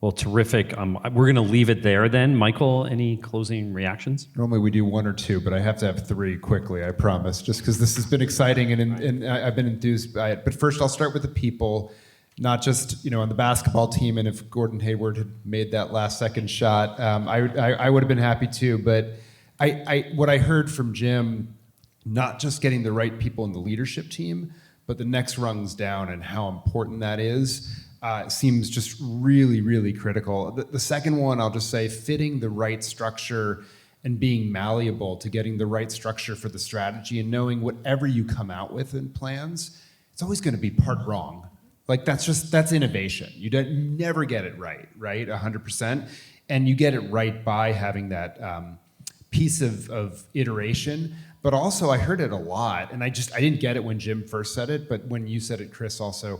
Well, terrific. We're going to leave it there then. Michael, any closing reactions? Normally we do one or two, but I have to have three quickly, I promise, just because this has been exciting and I've been enthused by it. But first, I'll start with the people, not just on the basketball team. And if Gordon Hayward had made that last second shot, I would have been happy too. But what I heard from Jim, not just getting the right people in the leadership team, but the next rungs down and how important that is. Seems just really, really critical. The second one, I'll just say, fitting the right structure and being malleable to getting the right structure for the strategy and knowing whatever you come out with in plans, it's always going to be part wrong. Like that's innovation. You never get it right, 100%. And you get it right by having that piece of iteration. But also I heard it a lot, and I didn't get it when Jim first said it, but when you said it, Chris, also,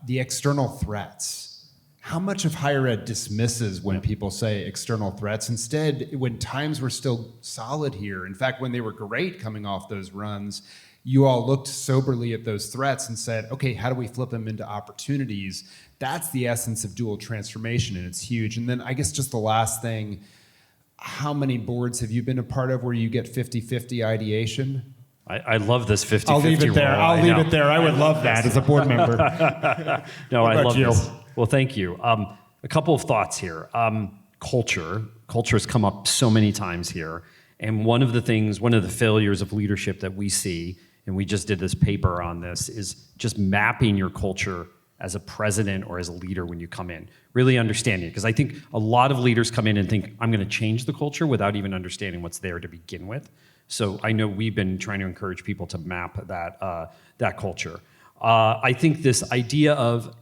the external threats. How much of higher ed dismisses when people say external threats? Instead, when times were still solid here, in fact, when they were great coming off those runs, you all looked soberly at those threats and said, okay, how do we flip them into opportunities? That's the essence of dual transformation, and it's huge. And then I guess just the last thing, how many boards have you been a part of where you get 50-50 ideation? I love this 50-50 I'll leave it there. I'll leave it there. I would love that as a board member. No, I love this. Well, thank you. A couple of thoughts here. Culture has come up so many times here. And one of the failures of leadership that we see, and we just did this paper on this, is just mapping your culture as a president or as a leader when you come in. Really understanding it. Because I think a lot of leaders come in and think, I'm going to change the culture without even understanding what's there to begin with. So I know we've been trying to encourage people to map that culture. I think this idea of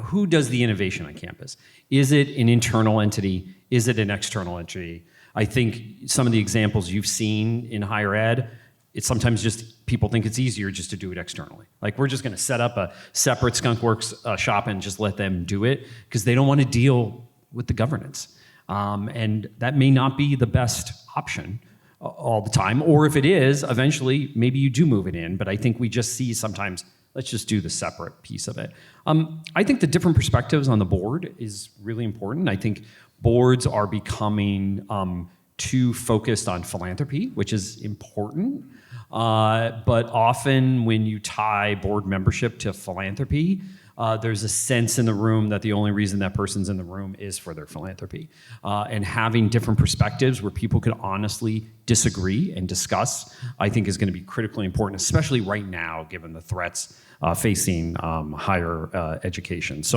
who does the innovation on campus? Is it an internal entity? Is it an external entity? I think some of the examples you've seen in higher ed, it's sometimes just people think it's easier just to do it externally. Like we're just going to set up a separate skunkworks shop and just let them do it because they don't want to deal with the governance. And that may not be the best option all the time, or if it is, eventually maybe you do move it in, but I think we just see sometimes, let's just do the separate piece of it. I think the different perspectives on the board is really important. I think boards are becoming too focused on philanthropy, which is important, but often when you tie board membership to philanthropy, there's a sense in the room that the only reason that person's in the room is for their philanthropy. And having different perspectives where people can honestly disagree and discuss, I think is going to be critically important, especially right now, given the threats facing higher education. So